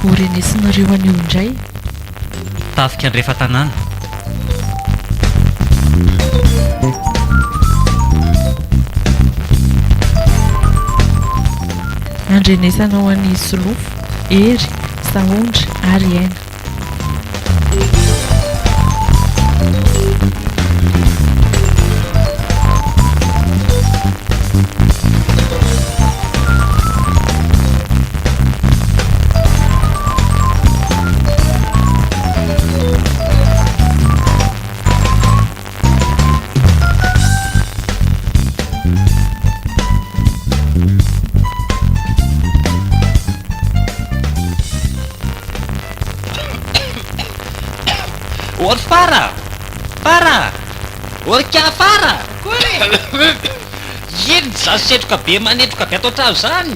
orenesinareo anio indray tafika andrefa tanàna andrenesanao any solofo ery sahondry ary aina ory fara orika fara iny za setroka be manetroka be atao trano zany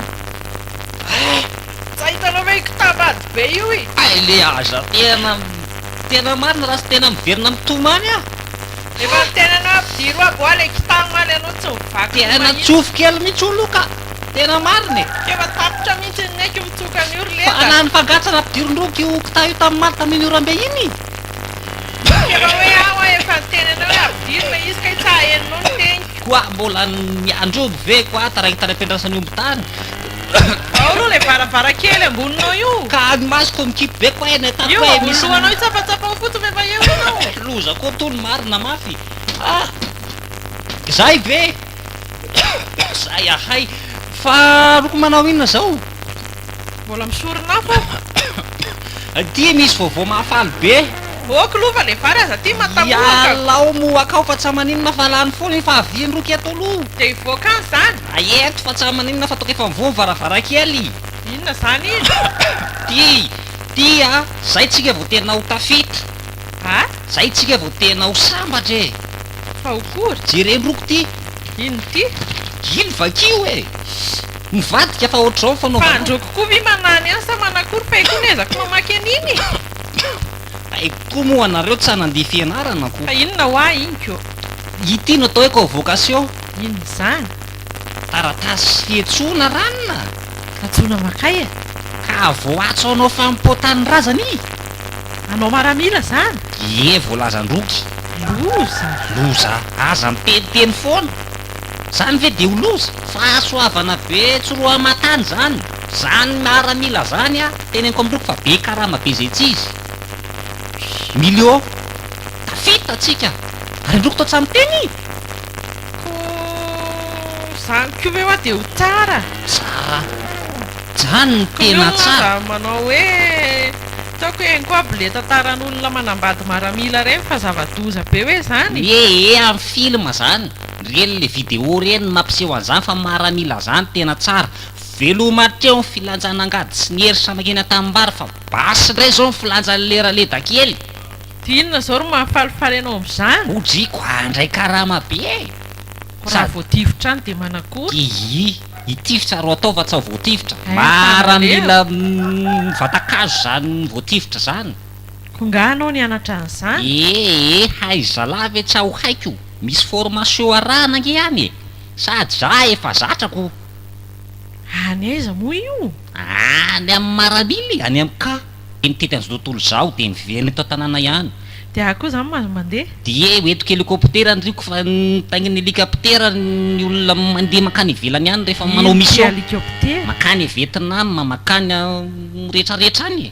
za hitanao hoe kitabady be io i le aza tena marina raha sy tena miverina mitomany a efa tenanao ampidiro aby oa le kitanomaly anao tsy mivaky tena tsofo kely mihitsy oloka tena marina efa tapitra mihitsy naiky mitsoka ny fa orleta anany fangatsana ampidirondroky io kitao io tamin'ny maly tamin'ny orambe iny efa hoe aho efa tenanao hoe ampidiro fa izy ka itsahaheninao ny teny koa mbola miandroby ve koa tarahitarapindrasany omby tany ao aloha le varavara kely amboninao io ka masoko mikipy be koa ena io hoe misy ambonilohanao itsapatsapao fotsiny efa eo anao loza koa tony marina mafy zay ve zay ahay fa roko manao inona zao mbola misorona fo ty misy vaovao mahafaly be oko lova le vary aza ty matamoaka ialao moakao fa tsamaninona fa lany foana fa aviany roky ato aloha de ivoakany zany aeto fa tsamaninona fa toko efa mivony varavarakely inona zany ty izy a zay tsika vao tena ho tafita a zay tsika vao tena ho sambatra e fa okory jereny roko ty ino ty iny vakio e mivadika fa ohatr'zao fa fanaova androko koa vi manany any sa manakory fa iko nezako mamaky an'iny ay koa moa anareo tsy hanandeha fianarana ko fa inona ho a iny ko ity no atao hoe convocation inona zany taratasy fihetsoana ranona atsona makay e ka vo atso anao fampotany razany i anao maramila zany e voalazandroky loza aza miteniteny foana zany ve de ho loza fa asoavana be tsoroa matany zany maramila zany a teneniko amindroko fa be karama be zay tsy izy milio tafita atsika ary androko tao tsamiteny ko zany ko ve hoa de ho tsara tsara zany ny tena tsara manao hoe taoko eny koa aby le tantaran'olona manambady maramila reny fa zava-doza be hoe zany amin'ny filma zany reny le vidéo reny mampiseho an'izany fa maramila zany tena tsara velomatreo ny filanjana angady sy ny hery samakena tamimbary fa basy ndray zao ny filanjany leraleda kely ty inona zao ro mahafalifaly anao am'izany odriko andray karama be raha voativotra any de manakory itifitra ro atao fa tsy ao voatifitra Ay, maramila vatakazo zany voatifitra zany ko nga anao nianatra an'izany haizalave tsy aho haiko misy formation arahana nge any e sady za efa zatrako any aiza moa io any amin'ny maramily any amin'ny ka mitety an'izao tontolo zao de miverina eto tanàna ihany de akoa zany mazo mandeha de hoentiko helicoptera ndriko fa tagniny helicoptera ny olona mandeha makany ivelany ihany rehefa manao mission helicoptera makany Vietnam makany rehetrarehetra any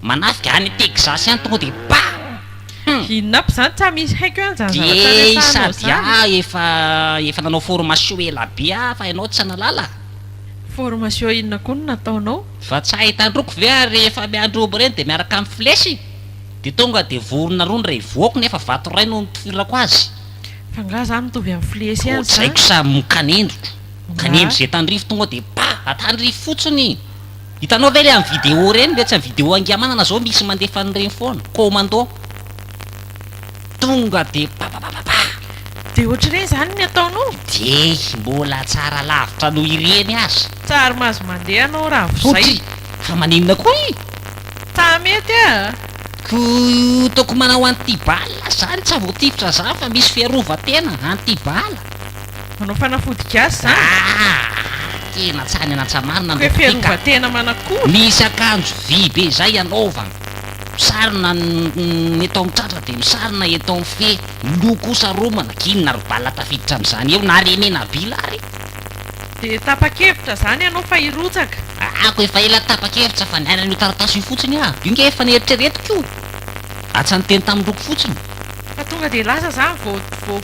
manafika any Texas any tonga de ba inona aby zany tsy misy haiko any zany de sady efa nanao formation ela be fa ianao tsy nalala formation inona koa no nataonao fa tsy ahitandroko ve rehefa miandroby reny de miaraka amin'ny flesy de tonga de vorona roa ny ray voako nefa vato ray no mitifirako azy fa nga zany mitovy amin'ny flesy any zaiko sa mikanendrotro kanendro zay tandrifo tonga de ba atandrifo fotsiny hitanao ve le amin'ny vidéo reny ve tsy amin'ny vidéo angiamanana zao misy mandefa an'ireny foana commando tonga de babababa de ohatr'ireny zany ny ataonao de mbola tsara lavitra no ireny azy tsary mahazo mandeha anao raha vozay fa maninona koa i ta mety a ko toko manao antibala zany tsy voatifitra zany fa misy fiarova tena antibala manao fanafody gasy zany tena tsany anatsamarina hoe fiarovatena manakory misy akanjo vy be zay anaovana misarona ny eto amin'ny tratra de misarona eto amin'ny fe loko saromana kinona ry bala tafiditra am'izany eo na renena bilary de tapa-kevitra zany ianao fa hirotsaka ako efa ela tapa-kevitra fa niaina an'io taratasy io fotsiny io nge efa nieritreretiko atsany teny tamin'ny loko fotsiny fa tonga de lasa zany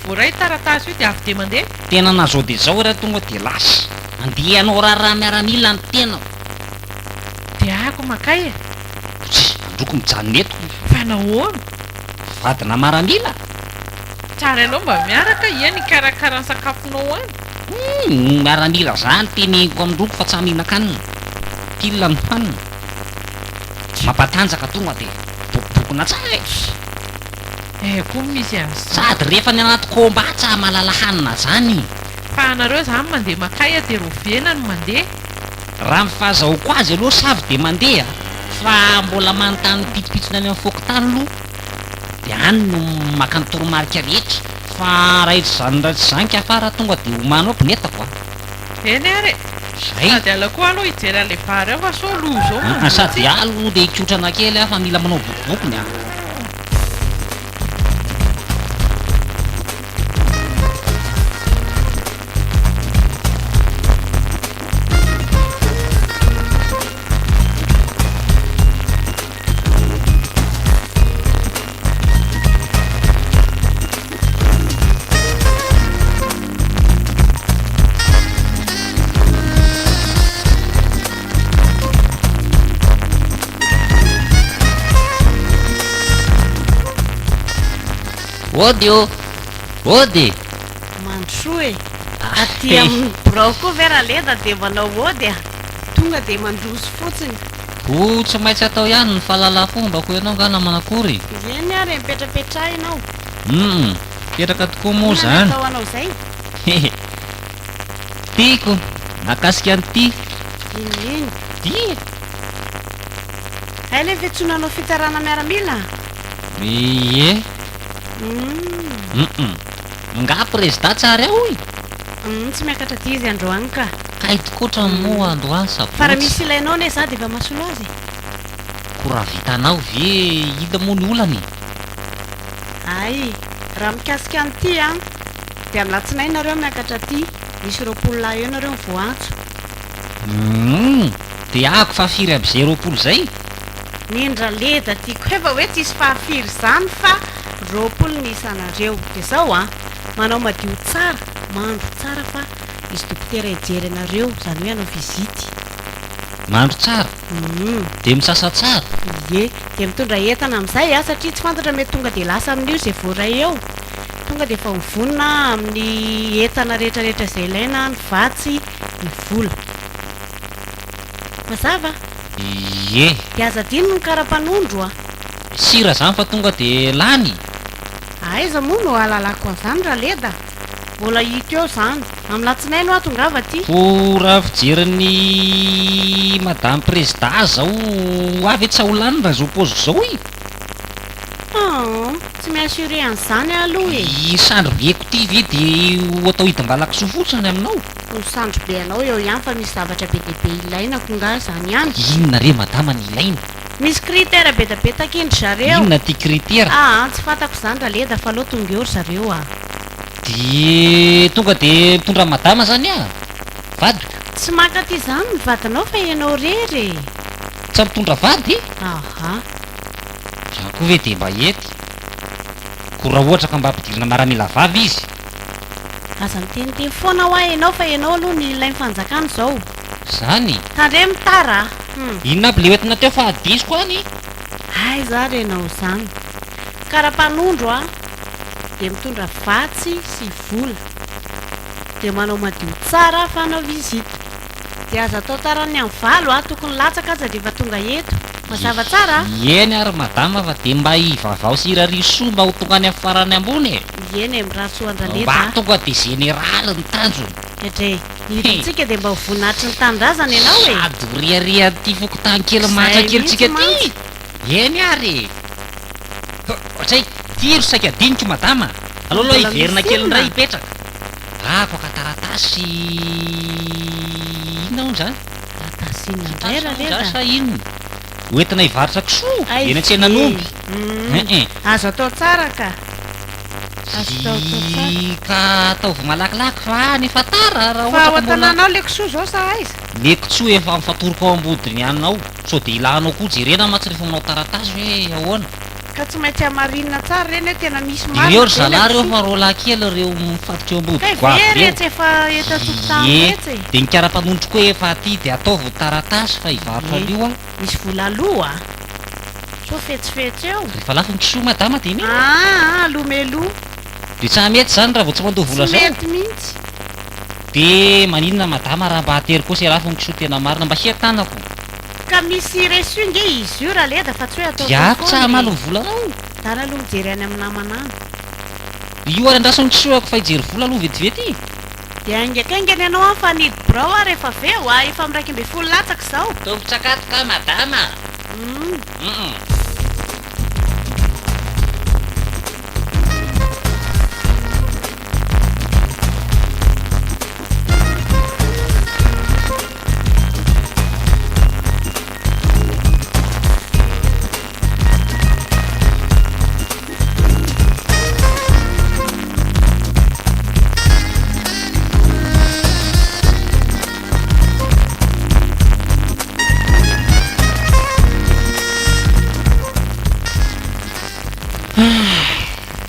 voaray taratasy io de avy de mandeha tena nazao de zao raha tonga de lasa andeha anao raharaha miaramila ny tena de ako makay androko mijanona eto fa nahoana vadina maramila tsara ianao mba miaraka iany ikarakara ny sakafonao any miaramila zany teneniko amindroko fa tsy amina-kanina kila ny hanina mampatanjaka tonga de bokobokona tsara koa misy azy sady rehefa ny anaty kombatsa malala hanina zany fa anareo zany mandeha makay de rovena no mandeha raha mifahazahoko azy aloha savy de mandeha fa mbola manontany pitipitsina any amin'ny fokotany aloha de any no makany toromarika rehetra fa raha zany raha tsy zanky afara tonga de omanao pinetako eny ary zay sady ala koa aloha hijery ale vary ao fa so loza ao sady alo de hikotrana kely fa mila manao bokobokony ody ô ody mandroso e aty amin'ny brao koa vera leda de manao ody tonga de mandroso fotsiny ho tsy maintsy atao ihany ny fahalala fomba ko ianao ngana manakory eny ary mipetrapetrahinao petraka tokoa moa zany atao anao zay tiako nakasika an'ity ininy ty hay le fetsonanao fitarana miaramila ie nga président tsara aho tsy miakatra ty izy androany ka kaitokotra moa androany fa raha sabotsy misy ilainao ne za de efa masolo azy ko raha vitanao ve hita moa ny olany ay raha mikasika an'ity a de amin'ny latsinay nareo miakatra ty misy roapolona eo nareo mivoantso de ako fa firy am'izay roapolo zay nindra leda tiako efa hoe tsisy fahafiry zany fa roapolo ny isanareo de zao manao madio tsara mandro tsara fa izy dokotera hijery anareo zany hoe anao vizity mandro tsara de misasa tsara ie de mitondra entana am'izay satria tsy fantatra mety tonga de lasa amin'io zay voaray eo tonga de efa mivonona amin'ny entana rehetrarehetra zay ilaina ny vatsy ny vola mazava ie de azadino ny karapanondro sira zany fa tonga de lany aiza moa no alalako an'izany raha leda mbola hiko eo zany amin'ny latsinay aloha tongava ty ko raha fijeriny madame président zao avy tsy aholany raha zao pozy zao tsy miassuré an'izany aloha isandro beko ty ve de atao hidimbalaka so fotsiny aminao misandro be anao eo ihany fa misy zavatra be dehibe ilainako nga zany ihany inona re madama ny ilaina misy critère betabeta-kindry zareo inona ty critère tsy fantako zany raha leda fa aloha tonga eo ry zareo de tonga de mitondra madama zany vady tsy maka ty zany ny vadinao fa ianao rery tsy mitondra vady aha zako ve de mba ety ko raha ohatra ka mba ampidirina maramila vavy izy aza miteniteny foana ho ahy ianao fa ianao aloha ny ilay mifanjakany zao zany tandre mitara inona aby le oentina teo fa adisoko any ay za renao zany karapanondro de mitondra vatsy sy vola de manao madio tsara fa anao vizity de aza atao tarany amin'ny valo tokony latsaka aza de efa tonga eto mazava tsara eny ary madama fa de mba hivavao sy irarisoa mba ho tonga any amin'ny farany ambony eny mirasoandraleta mba tonga de général ny tanjony edre hiditsika de mba hovoninahitry ny tanindrazana ianao sady riaria ty fokotany kely matra kelyntsika ty eny ary ohatsay ty ro saika adiniko madama aloaloha hiverina kely ndray hipetraka ako aka taratasy sinna ndray raha leda sa inona hoentina hivarotra kisoa eny an-tsenan'omby azo atao tsara ka ka ataovy malakilaky fa nefa tara raha fa ohatra ka mbola hoantananao le kisoa zao sa aiza le kitsoa efa mifatoroko ao ambodiny ihanao so de ilanao koa jerena matsy rehefa manao taratasy hoe ahoana ka tsy maintsy hamarinina tsara reny hoe tena misy ireo ry zalahy reo fa roa lahy kely reo mifatotra eo ambody ka ivery tsy efa etatokotanyetsy de ny kara-panondro koa efa aty de ataovy taratasy fa hivarotra an'io a misy vola aloha so fetsifetsy eo rehefa lafa ny kisoa madama de mino lomeloa de tsy mety zany raha vao tsy mandao vola tsy zao mety mihitsy de maninona madama raha mba hatery koa se lafa ny kisoa tena marina mba hiatanako ka misy resu nge izy io raha leda fa tsy hoe atao diako tsa malo ny vola ao dana aloha mijery any amin'ny namanana io ary andrasany kisoako fa hijery vola aloha vetivety de aingaikaingany ianao any fa nidy brao a rehefa aveo a efa miraiky ambe folo latsaka zao tombon-tsakatoka madama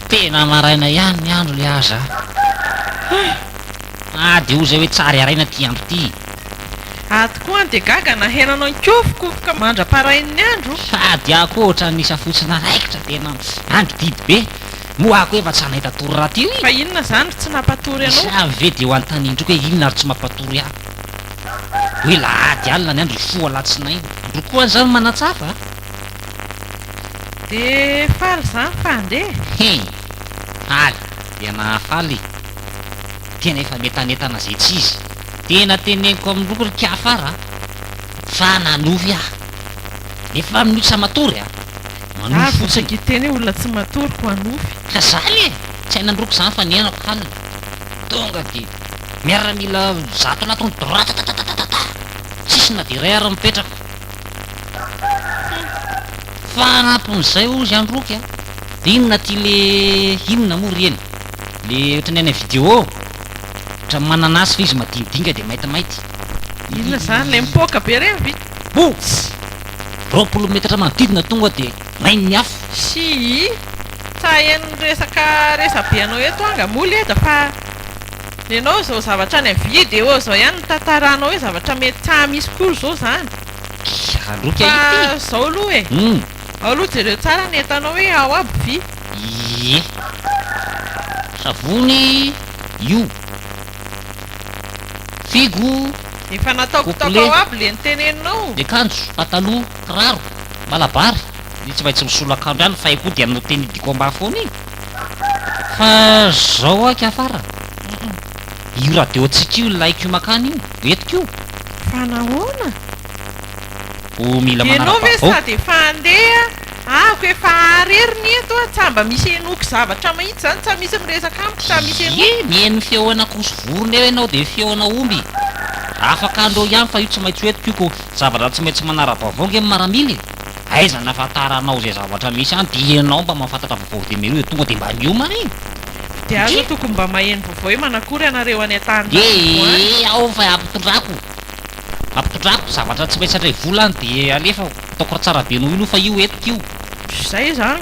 tena maraina ihany ny andro le aza de ho zay hoe tsary araina ty andro ty ato koa any de gaga na henanao nkofoko ka mandra-parain'ny andro sady ako ohatra nisa fotsina raikitra tena andro didy be moa ako efa tsy anahita tory raha ty fa inona zany ry tsy nampatory anao sa ve de ho antanindroko hoe inona ary tsy mampatory ahy hoe lahady alina ny andro ifoa latsinainy andro koa any zany manatsafa de faly zany fa andeha faly tena faly tena efa metanetana zay tsy izy tena teneniko amin'nyloko ry kiafara fa nanovy aho nefa minotsa matory a manoy fotsiny kiteny olona tsy matory ko anofy ka zaly e tsy hainandroko zany fa nienako halina tonga de miaramila zato anaton'ny doratatatatatata tsisy na de ray ary mipetraka fa anapon'izay ozy androky a de inona ty le inona moa reny le ohatrany any vidéo ohatry mananasy fa izy madinidinga de maintimainty inona zany le mipoka be reny vita botsy 20 metatra manodidina tonga de mainy ny afo sy tsa eny resaka resabe anao eto anga moly eda fa lenao zao zavatra any amin'ny vidéo zao ihany tantaranao hoe zavatra mety tsa misy kory zao zany androky fa zao aloha e ao aloha jereo tsara ny entanao hoe ao aby vy ie savony io figo efa nataoko tako ao aby le nyteneninao de kanjo pataloha kiraro malabary de tsy maintsy misolakandro ihany fa koa de aminao teny diko ambafony iny fa zao aky afara io radio atsika io laiko makany io etiko io fa nahoana o mila enao ve manarabavao sady efa andeha ako efa areriny eto a tsamba misy enoky zavatra mahitsy zany tsa misy miresaka amiko tsa misy enoky e mihaino feoana koso vorona eo ianao de feoana omby afaka andreo ihany fa io tsy maintsy hoetiko io ko zavatra tsy maintsy manara-bavao nge maramily aiza nafantaranao zay zavatra misy any de ianao mba mahafantatra vaovao de mero hoe tonga de mba miomana iny de azo tokony mba maheno vaovao hoe manakory anareo any an-tany ao fa ampitondrako zavatra tsy maintsy andray volany de alefa ataoko raha tsara be no ilo fa io etiko io zay zany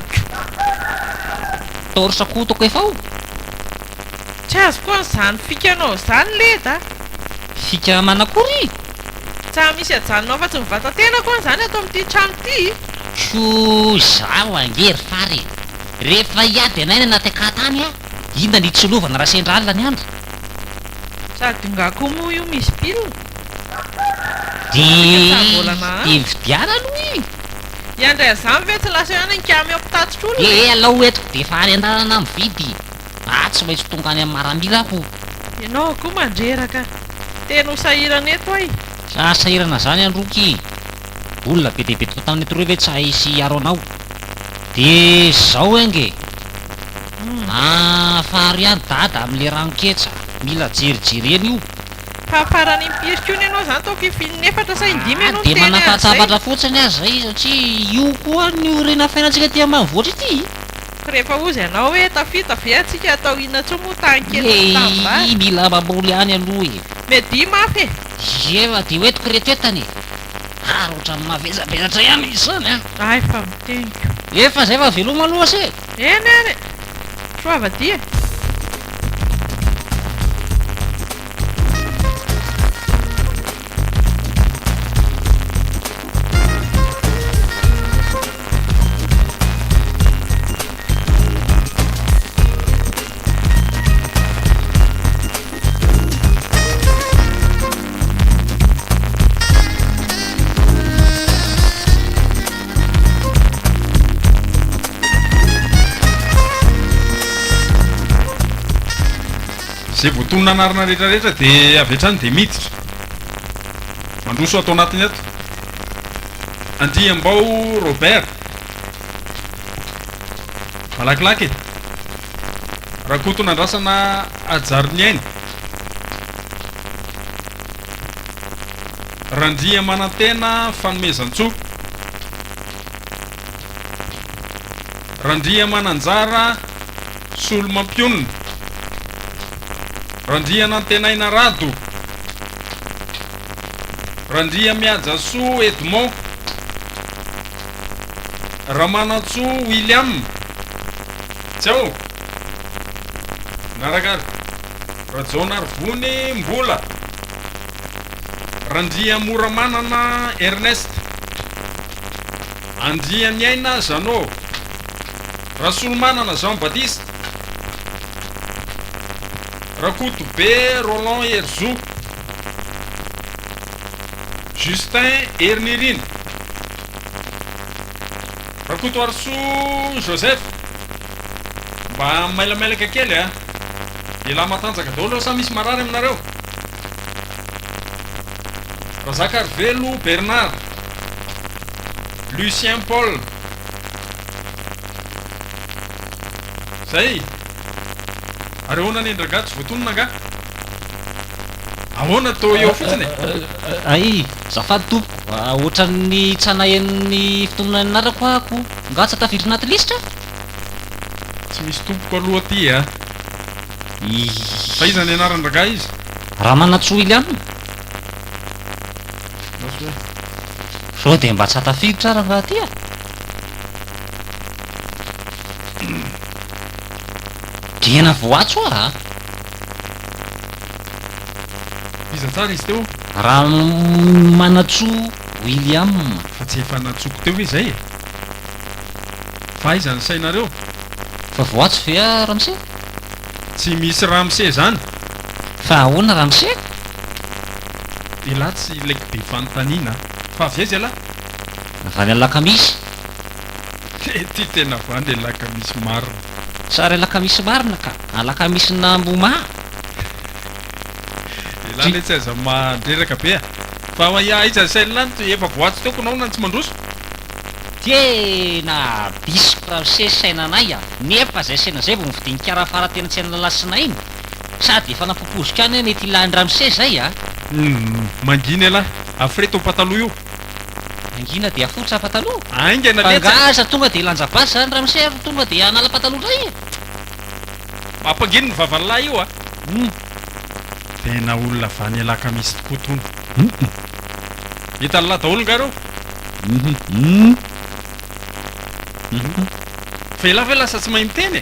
torsa-ko toko efa ao tsy azo koa nyzany fikanao zany leda fika manakory tsa misy ajanonao fa tsy mivatatena koa zany atao amin'ity trano ty ko zaho angery fary rehefa iady anay ny natekatany a inona ny tsilovana raha sendra alina ny andro sady ngako moa io misy pilina de vidiana aloha i iandray azany ve tsy lasa ihany nkamy ampitatotra olona alao etiko de efa any an-dalana mividy tsy maintsy tonga any amin'ny maramila ako ianao koa mandreraka tena ho sahirana eto ay sahirana zany androky olona be de be toka tamin'ny eto reo hoe tsy haisy aro anao de zao enge fary ihany dada amin'le ranoketsa mila jerijereny io fahafarany mipirika io ny ianao izany taoko fininefatra sa indimy ianao dia teny azy zay manakatabatra fotsiny azy zay satria io koa ny orena fiainantsika ty ambanivoatra ity rehefa ozy ianao hoe tafita ve atsika atao inona tso moa tankely tambany mila maboly any aloha e medi mafy e eva dia hoetiko retentany ary ohatrany mahavezabezatra ihany izy zany a ay fa miteniko efa zay fa veloma aloha se eny any soavadia zay voatonina anarina rehetrarehetra dia avy hatrany dia miditra mandroso atao anatiny ato Andriambao Robert malakilaky raha kotona andrasana ajariniainy Randria manantena fanomezan-tsoa Randria mananjara solo mampionina Randria nantenaina rado Randria miajasoa Edmond Ramanatsoa William Tchao Narakary Rajona Arvony Mbola Randria Moramanana Ernest Andria Miaina Zano Rasolomanana Jean Baptiste Rakoto be Roland Herzou Justin Ernirine Rakoto Arso Joseph mba mailamelaka kely a ila matanjaka daholo sa misy marary aminareo Razaka Arvelo Bernard Lucien Paul zay ary ahoana ny endragatsy voatonona nga ahoana tao eo fotsiny ay zafady tompoko ohatran'ny tsanahen'ny fitonona nanarako ako ngatsy tafiditra anaty lisitra tsy misy tompoko aloha aty a fa iza ny anaran-draga izy raha manatsoa William sao dia mba tsy hatafiditra raha nga aty a diana voatso a iza tsara izy teo raha manatsoa William fa tsy efa natsoko teo izay fa iza ny sainareo fa voatso ve a Ramse tsy misy Ramse zany fa ahoana Ramse ila tsy ilaiky be fanontaniana fa avy aizy ala avany alakamisy ty tena vandy alaka misy marina sary alakamisy marina ka alakamisy namboma ila le tsy aiza mandreraka be a fa ia iza sainilany ty efa voatsy teoko nao na tsy mandroso tena bisiko Ramse sainanay a nefa zay saina zay vo mividinika raha faratena tsy aina lasina iny sady efa nampopozika any hoe mety ilany Ramse zay a manginy ala afreto pataloha io angina dia afotsy pataloha aingana letsa fangaza tonga dia lanja basy zany Ramse tonga dia anala pataloha ray mampanginy ny vavalahy io a tena olona vany alaka misy tokotona hita lahy daholo ngareo fa ila ve lasa tsy mahay miteny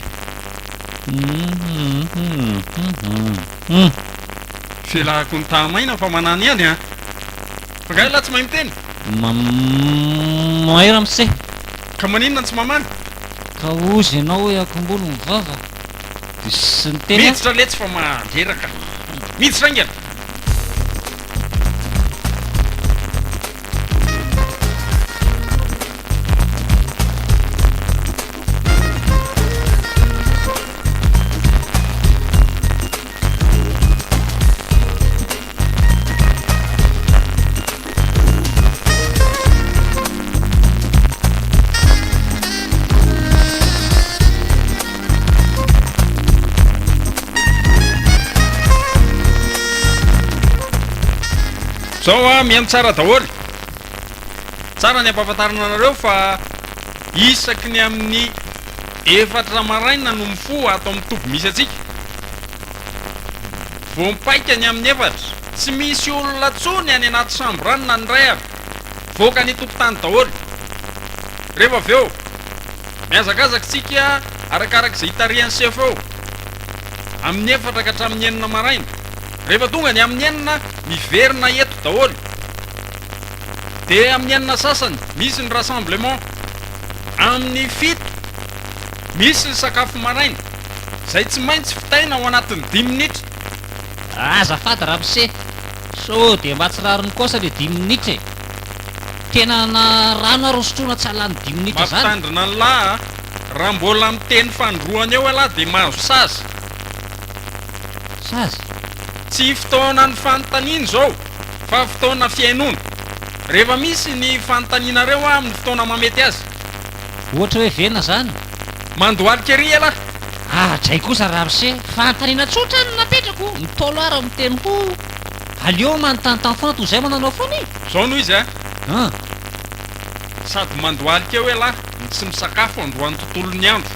fialahako ny tahamaina fa manany any a fa nga laha tsy mahay miteny mahay Ramse ka maninona tsy mamany ka ozy ianao hoe akombolo mivava dia sy ny teny miditra letsy fa mandreraka miditra ingana zao a mihaino tsara daholy tsara ny ampahafantarana anareo fa isaky ny amin'ny efatra maraina no mifo ato amin'ny toby misy atsika vo mipaika ny amin'ny efatra tsy misy olona tsony any anaty sambo ranona ny ray aby voaka ny tokotany daholy rehefa avy eo miazakazaka tsika arakarak'izay hitarian'ny sef eo amin'ny efatra ka hatramin'ny enina maraina rehefa tonga ny amin'ny enina miverina eto daholy dia amin'ny enina sasany misy ny rassemblement amin'ny fito misy ny sakafo maraina zay tsy maintsy fitaina ao anatin'ny 10 minitra azafady ramose so dia mba tsirariny kosa le 10 minitra tena na rano arosotrona tsy alany 10 minitra zany mampitandrina ny lahy raha mbola miteny fandroany eo alahy dia mahazo sazy sazy tsy fotoana ny fanontaniana zao fa fotoana fiainona rehefa misy ny fanontanianareo amin'ny fotoana mamety azy ohatra hoe venona zany mandoalikery alahy dray kosa ramose fanontaniana tsotra ny napetrako mitolo ara miteny ho aleo manontanytany foana toy izay mananao foana zao noho izy a sady mandoalika eo alahy sy misakafo androany tontolony andro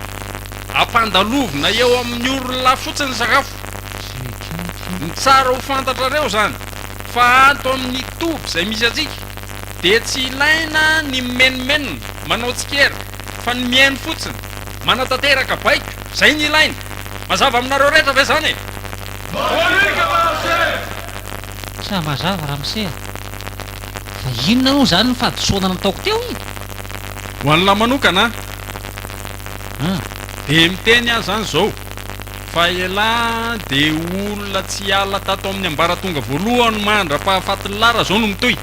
ampandalovina eo amin'ny olona fotsiny sakafo ny tsara ho fantatrareo zany fa ato amin'ny toby izay misy atsika dia tsy ilaina ny menomenona manao tsikera fa ny miaino fotsiny manatanteraka baiko zay ny ilaina mazava aminareo rehetra ve zany sa mazava ramose fa inona no zany ny fahadisoana nataoko teo i ho an'la manokana dia miteny azy zany zao fa ela dia olona tsy ala tato amin'ny ambaratonga voalohany mandra-pahafatin'ny lara zao no mitoy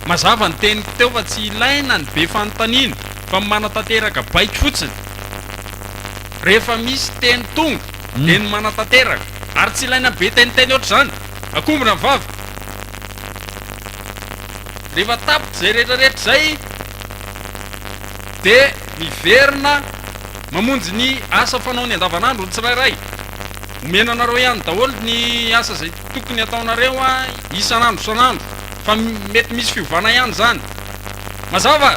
mazava ny teniko teo fa tsy ilaina ny be fanontaniana fa manatanteraka baiko fotsiny rehefa misy teny tonga dia ny manatanteraka ary tsy ilaina be teniteny oatra zany akombona ny vavy rehefa tapitra zay rehetrarehetra zay dia miverina mamonjy ny asa fanao ny andavanandro ny tsirairay omena anareo ihany daholo ny asa zay tokony ataonareo a isanandro isanandro fa mety misy fiovana ihany zany mazava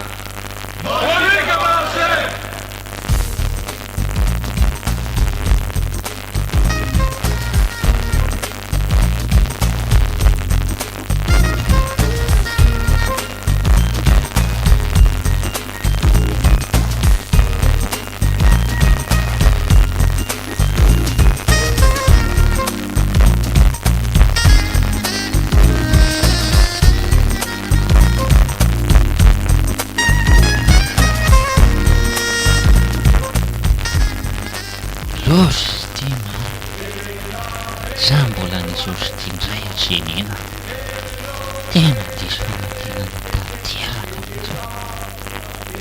Sostina za mbola ny sositindray atsenena tena diso tena nitateraka mihitsy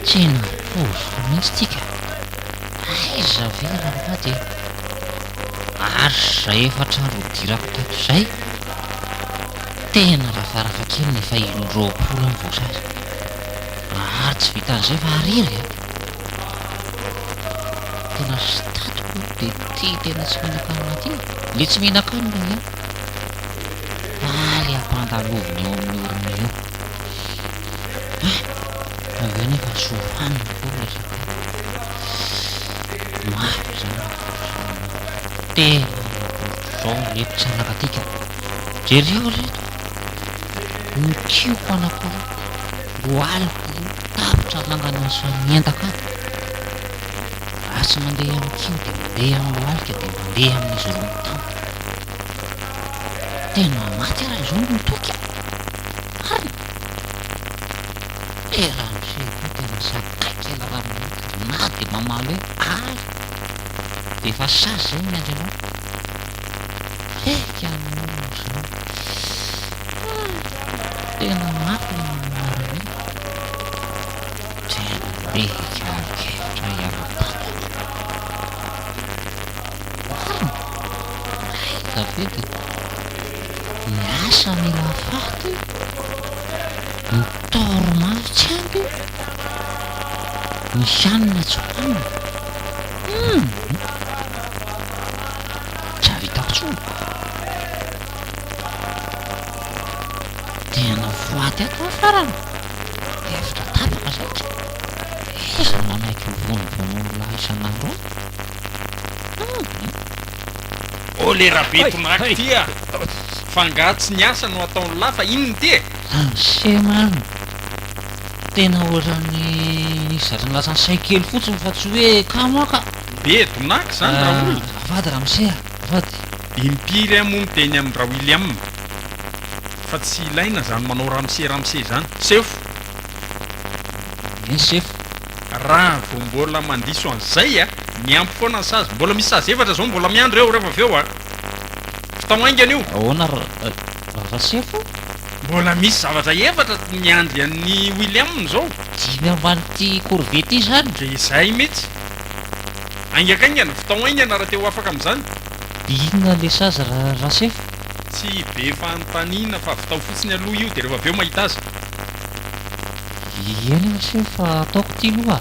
tsena pozo mihitsy tika aiza verana dia ary zay efatrandro dirako tato zay tena rafaraka kely nefa indroapolo ny voasazy ary tsy vitan'izay fa ariry tena statoko dia ty tena tsy mihinan-kanina ty le tsy mihinan-kanina aly ampandalovina eo amin'ny orona eo aveo nefa sohanina koa resaka mafy zany tena zao le mpitsanaka tika jereo reto nikioko anako roaliko tapitra langanasa mientaka asy mandeha amin'ny kio dia mandeha amin'ny loalika dia mandeha amin'izy roa mitamo tena maty raha izao no mitoky ary raha miseko tena sakakela raha mihika na dia mamaly hoe ary dia efa sazy zay ny andranao eka nono zany tena maty ny marany tena bekalkevitra iavatato vedy miasa mila faty mitoro mafy aby misy anina tsy hoanina tsy avitako tsony ato afarana dia efitra tapaka zaotra eza manaiky mivonivonolahy isan'andro o le rabetonaka tya fangatsy ny asa no ataony lafa inony ty semano tena ohatrany zarany lasany say kely fotsiny fa tsy hoe kamoaka betonaka zany raha olo avady raha miseha avady impiry amony teny amin'ny raha William fa tsy ilaina zany manao ramse zany sefo ny sefo raha vo mbola mandiso an'izay a miampy foana ny sazy mbola misy sazy efatra zao mbola miandro eo rehefa avy eo a fitao aingany io ahoana raha sefo mbola misy zavatra efatra miandry an'ny William zao dimy amban'ity corvette ity zany de izay mihitsy aingakaingana fitao aingana raha teo afaka am'izany inona le sazy raha sefo tsy be fanontaniana fa vitao fotsiny aloha io de rehefa avy eo mahita azy eny raha sefo fa ataoko ty loha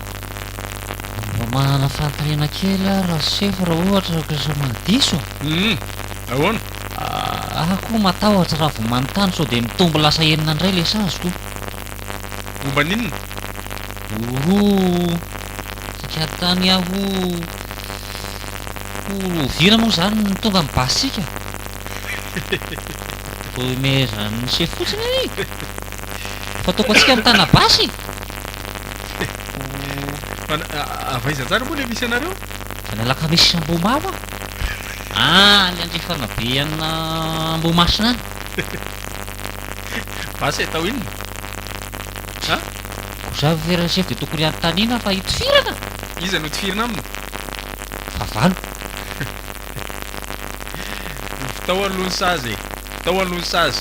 mba manana fanontaniana kely raha sefo raha ohatra kasa mandiso ahoana ako matahotra raha vo manontany sao de mitombo lasa enina indray le sazy to momba ninona sika tany aho vira moa zany tonga mibasitsika mezany sefo fotsiny i fa ataoko atsika mitana basy avaiza tsara moa le misy anareo fa ny alaka misy Ambomava ny andrefana be ana Ambomasina any basy atao inona koza vera sefo de tokony anontaniana fa itifirana iza no tifirina aminy fa valo fitao alohany sazy fitao alohany sazy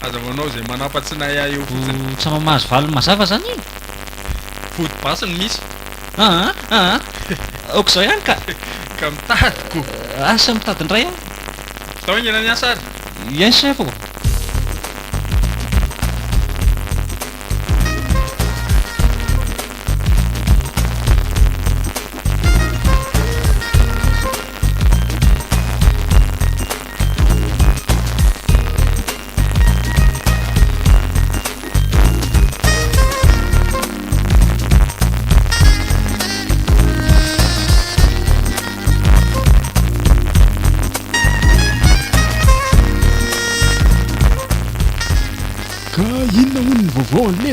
azavanao zay manampatsinay ahy eo fotsiny tsy mamahazo valo mazava zany iny fody basy no misy aoko zao ihany ka mitadiko asa mitady indray aho fitao ingana ny asa ary yes sefo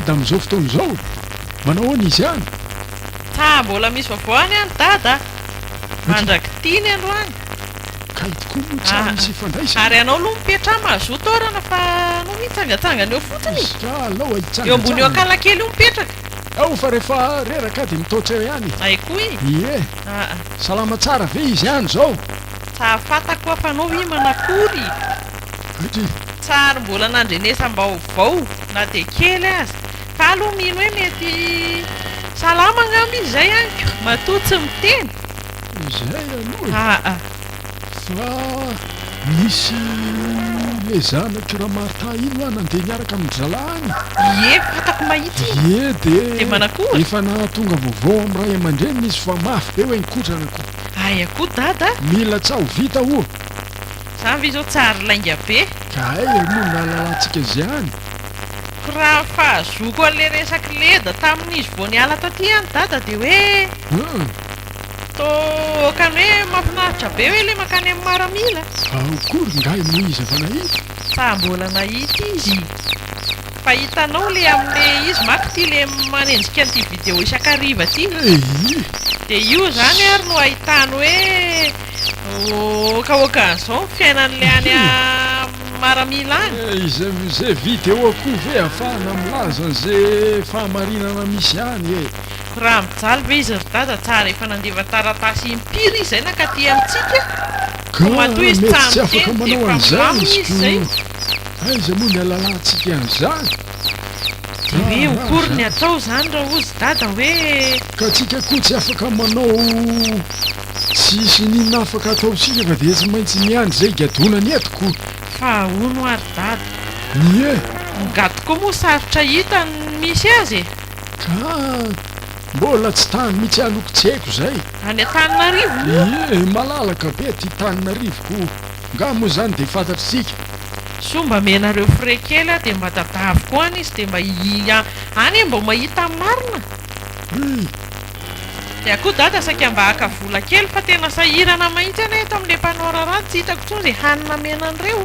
leda am'izao fotoana izao manao any izy any ta mbola misy vaovao any any dada mandraky tiany androany kay tokoa moa tsara misy fandraisana ary anao aloha mipetra mahazoto orana fa no mitsangatsangana eo fotsiny alao eo ambony eo akala kely io mipetraka ao fa rehefa reraka de mitaotra eo ihany aikoa i ie salama tsara ve izy any zao sa fatako fa anao i manakory atry tsary mbola nandrenesam-baovao na de kely azy fa aloha mino hoe mety salama angamba izy zay anyko matotsy miteny izay aloha fa misy le zanaky raha marita ino a nandeha niaraka amin'ny zalahany ie fatako mahitsy ie de manakory efa nahatonga vaovao amin'ny ray aman-dreny izy fa mafy be hoe nikotrana ay akoho dada mila tsa ho vita o zany ve zao tsary lainga be kay moa nalalantsika zany ko raha fahazoko an'le resaky leda tamin'izy vo niala taty any dada de hoe to okany hoe mafinaritra be hoe le makany amin'ny maramila aokory ngay moa izy efa nahita fa mbola nahita izy fa hitanao le amin'le izy maky ty le manenjika an'ity vidéo isakariva ty de io zany ary no ahitany hoe okaokan'izao fiainan'le any maramila any izay vidéo akoho ve ahafahana milaza an'izay fahamarinana misy any raha mijaly ve izy ry dada tsara efa nandeva taratasy impiry izy zay nakaty amintsika matoa izy tsy afaka manao an'izany izy zay aiza moa ny alalantsika an'izany de hoe okory ny atao zany raha ozy dada hoe ka tsika koa tsy afaka manao tsisy ninona afaka ataotsika fa de tsy maintsy niany zay gadonany etiko fa ono ary dada ie ngatoko moa sarotra hita misy azy ka mbola tsy tany mitsy aloko tsy haiko zay any Antananarivo ie malalaka be ty Antananarivoko nga moa zany de fantatritsika somba menareo frekely dia mba dadavy koa any izy dia mba any mba mahita marina dia koa dada saika mba haka vola kely fa tena sahirana mahitsy any eto amin'ilay mpanao rarano tsy hitako tsony izay hanina menan'ireo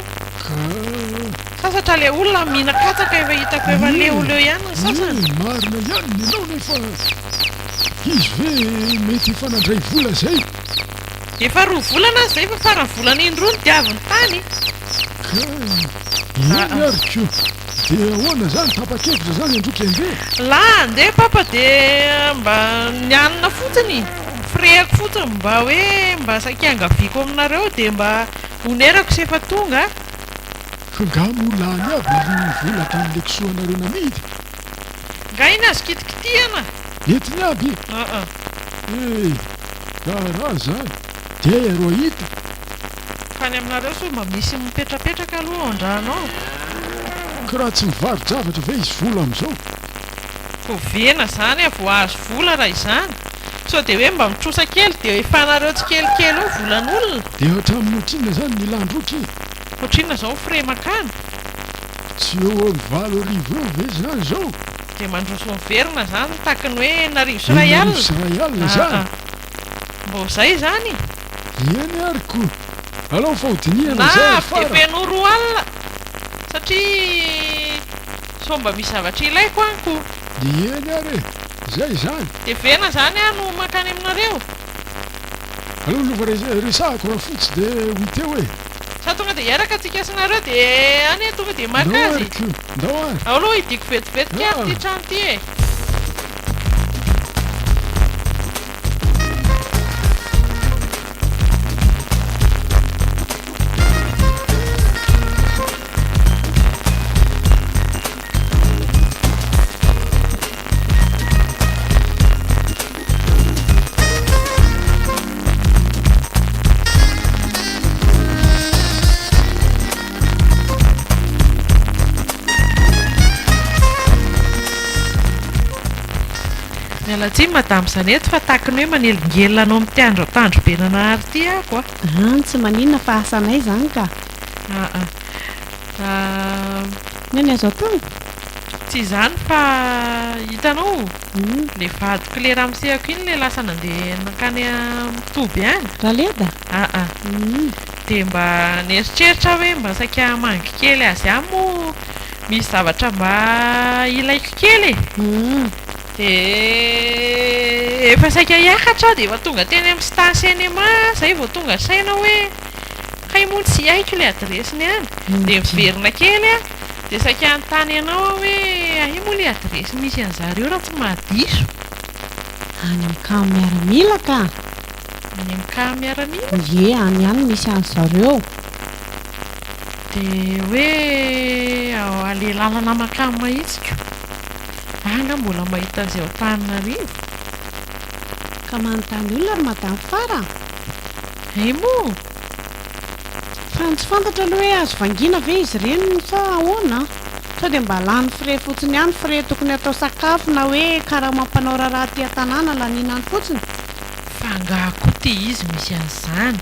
sasatra ilay olona mihina katsaka efa hitako efa leo ihany ny sasany marina ihany ny anao nefa izy ve mety fanandray vola zay efa 2 volana azy zay fa farany volana indroa ny diaviny tany iny ariko dia ahoana zany tapa-kevitra zany androky andeha la andeha papa dia mba nianina fotsiny frehako fotsiny mba hoe mba sakiangaviako aminareo dia mba onerako sy efa tonga fa ngamolany aby ny vola tamin'le kisoanareo namidy nga iny azo kitikitihana entiny aby karaha zany dia aro hita fa ny aminareo so mba misy mipetrapetraka aloha ao andrano ao ka raha tsy mivary-javatra ve izy vola amin'izao ko vena zany vo azo vola raha izany so dia hoe mba mitrosa kely dia efanareo tsy kelikely ao volan'olona dia hatramin'ny otrina zany ny landroky otrina zao fre makany tsy eo amin'ny 7 arivo eo ve zany zao dia mandroso miverina zany tahaka ny hoe narivo sy ray alina zany mbo zay zany eny ariko alao fahodiniana na zay dia feno 2 alina satria so mba misy zavatra ilaiko anyko dia eny ary zay zany dia vena zany no makany aminareo aloha lova resahako raha fotsy dia hoiteo hoe sa tonga dia hiaraka tsika sinareo dia any tonga dia maka azy ariko ndao ary aloha hidiko vetivetika ty trano ty e mialatsiny madamo Zanety fa tahaka ny hoe manelingelina anao amin'ny tiandro be nanahary ty ako tsy maninona fa asanay zany ka neny azo atao tsy izany fa hitanao le vadiko le ramosehako iny le lasa nandeha nakany mitoby any raleda dia mba nieritreritra hoe mba saika mangy kely azy any moa misy zavatra mba ilaiko kely dia efa saika hiakatra dia efa tonga teny amin'ny stationnement zay vao tonga saina hoe kay moa tsy haiko ilay adresiny any dia miverina kely dia saika anontany ianao hoe aia moa ilay adresy misy an'zareo raha tsy mahadiso any amin'ny kamo miaramila ka any amin'ny kamo miaramila ye any ihany misy an'zareo dia hoe ale lalana makamo mahitsiko anga mbola mahita azy ao Antananarivo ka manontany olona ary madamo fara moa fa tsy fantatra aloha hoe azo vangina ve izy ireny fa ahoana sao dia mba lany frais fotsiny ihany frais tokony atao sakafo na hoe karaha mampanao raharaha ty an-tanàna laninany fotsiny fa ngako ty izy misy an'izany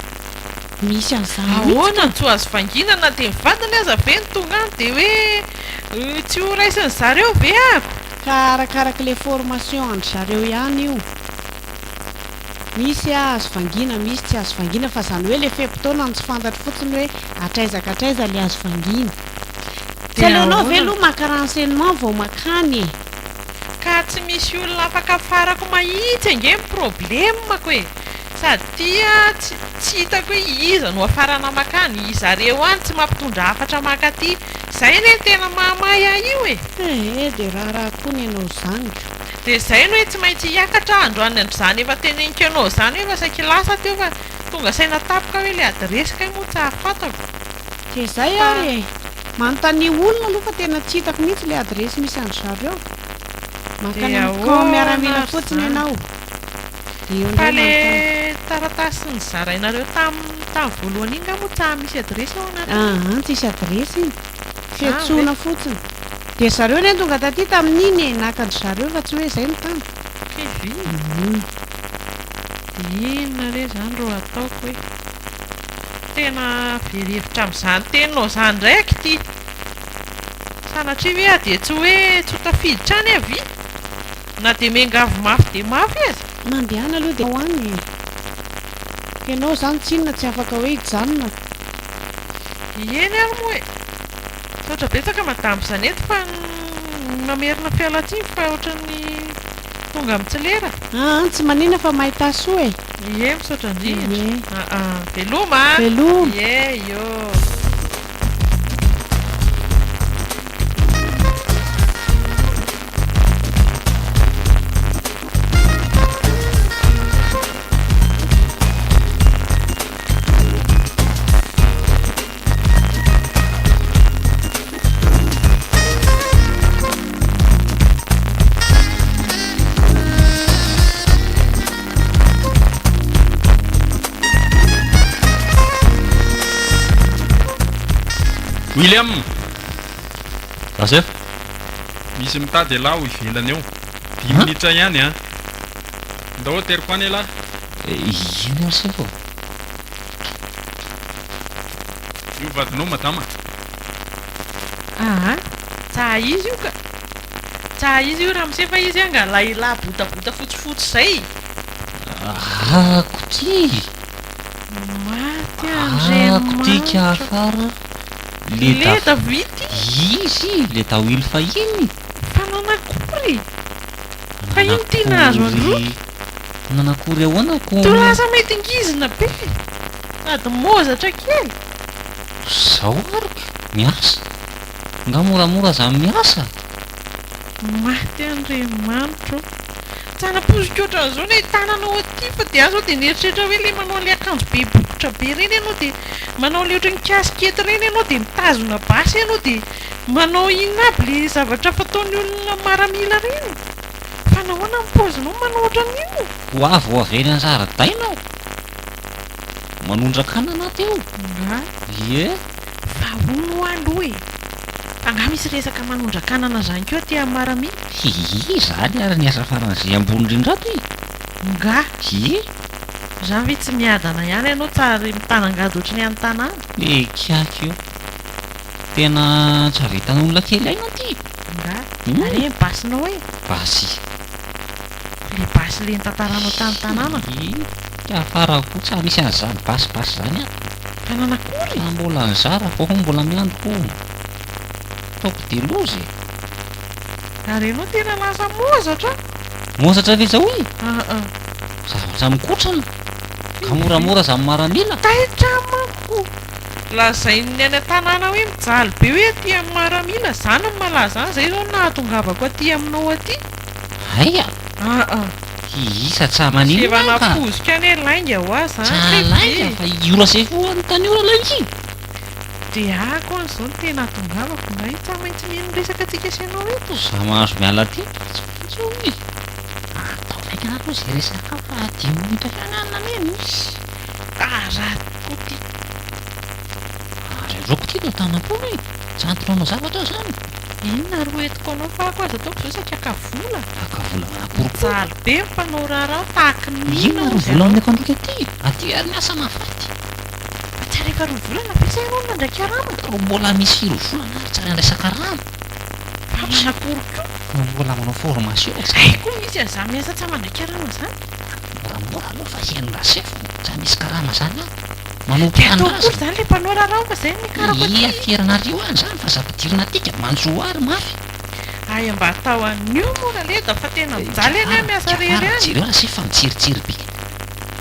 misy an'izany ahoana tsy ho azo vangina na dia mivadiny aza ve ny tonga any dia hoe tsy ho raisiny zareo ve ako ka arakaraka le formation andry zareo ihany io misy azo vangina misy tsy azo vangina fa zany hoe le fepotona no tsy fantatra fotsiny hoe atraizakatraiza le azo vangina tsy aleonao ve aloha maka renseignement vao makany ka tsy misy olona afaka farako mahitsy ange ny problema ko e sady tsy hitako hoe iza no afarana makany izareo any tsy mampitondra hafatra makaty zay ne tena mahamay ahy io e dia raha koa ny ianao zany dia zay no hoe tsy maintsy hiakatra androany androzany efa tenenika anao zany hoe fa saky lasa teo fa tonga saina tapoka hoe le adresy kay moa tsy ahafantako dia zay ary manontany olona aloha fa tena tsy hitako mihitsy le adresy misy andry zareo makany amin'ny miaramila fotsiny ianao fa le taratasy ny zarainareo tamin'ny voalohany iny nga moa tsy misy adresy ao anaty tsisy adresy iny fiantsoana fotsiny dia zareo ny tonga taty tamin'iny nakandry zareo fa tsy hoe zay ny tany kevy inona re zany ro ataoko hoe tena verhevitra amin'izany teninao izany ndraiky ty sanatria hoe dia tsy hoe tsy ho tafiditra any avy na dia mengavo mafy dia mafy azy mandehana aloha dia hoany ianao zany tsinona tsy afaka hoe hijanona eny ary moa e saotra betsaka madamo izany eto fa namerina fialatsiny fa ohatran'ny tonga amin'ny tsilera tsy manina fa mahita soa e ie misaotra indrindra veloma veloma ie io William Rasef misy mitady lahy ho ivelany eo 10 minitra ihany a ndao teriko any lahy ino Rasef io vadinao madama tsaha izy io ka tsaha izy io raha misefa izy angalay lahy botabota fotsifotsy zay koty maty kotika afara le davity izy le tawily fahiny fananakory fa iny tia nahazo andro nanakory ahoana ko to lasa mety ngizina be ady mozatra kely zao arika miasa nga moramora zany miasa maty andriamanitro tsanaposika ohatran'izao ny tananao aty fa dia azo dia nieritreritra hoe le manao le akanjo be bokotra be reny ianao dia manao le ohatran'ny kasikety reny ianao dia mitazona basy ianao dia manao inona aby le zavatra fataon'ny olona maramila reny fa nahoana mipozinao manao ohatran'ino ho avy ho aveny anzara-dainao manondrakana teo ie fa ono aloha e anga misy resaka manondrakanana zany keo ty amin'ny maramila zany ary ny asa faran'izay ambony indrindrato nga zany ve tsy miadana ihany ianao tsary mitanangady ohatry ny any tanàna kiaky io tena tsy avetan'olona kely aina ty nga ary basinao e basy le basy le ntantaranao tany tanàna afara ko tsy misy an'izany basibasy zany a fa nanakory mbola nizara fo mbola miandoko taoko de lozy ary ianao tena lasa mozatra ve zao i zavatra mikotrana ka moramora zany maramila taitramako lazainy any an-tanàna hoe mijaly be hoe aty amin'ny maramila zany ny malaza any zay zao nahatongavako aty aminao aty aya isa tsa manino efa napozika any lainga ho azy lainga fa io rasefo anytany ora laingy dia ako an'izao no tena hatongavako nga i tsa maintsy mino resaka atsika asianao eto za mahazo miala ty atao ndraiky anato zay resaka fa 10 minitra fianana meny karatoko ty reroko ty no tanam-polo e tsy antonanao zavatra zany inona ro entiko anao fa ako azy ataoko zao satriaka vola manakorokory jaly be mpanao raharaha tahaky ino ro vola amin'ny akandroky aty aty ary miasa mafaty fa tsy rehefa ro volana ampiasainao nandraiky arama ro mbola misy ro volana ary tsara andraisaka rano fa manakoroko mbola manao formation aiko misy aza miasa tsy mandraiky arama zany moramora aloha fa henona sefo tsy misy karama zany a manao mpiandraza zany le mpanao raharaha fa zay nikarako aty fieranareo any zany fa zapidirina atika manjoary mafy ay mba atao an'io mora leda fa tena mijaly any miasa rery any jireo raha sefa mitsiritsiry be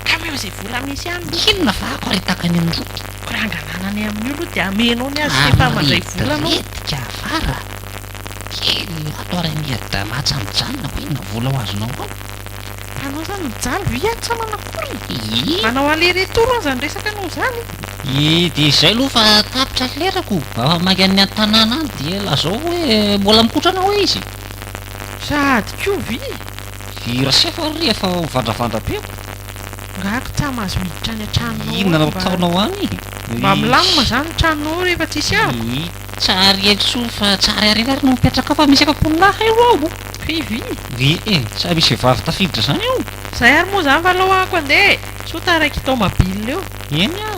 ka meo zay vola misy any inona fa ako aretaka any androky rangananany amin'io aloha dia amenao ny azy efa mandray volanao etika avara kely ato ary miada matsamijana ho inona vola ho azonao ao anao zany mijaly viatsa manakory manao aleretoro azany resaka anao zany dia izay aloha fa tapitra lerako maky any an-tanàna any dia lazao hoe mbola mikotrana hoe izy sady ko vi rasefa ry efa vandravandra be ngako tsa mahazo miditra any an-tranonao inona no taonao any mba milamina zany tranonao rehefa tsisy avy tsary etso fa tsary arena ary no mipetraka fa misy akaponinahy eo ao fivy sa misy vavy tafiditra zany eo zay ary moa zany fa aloha ako andeha so taraiky tomobile eo eny a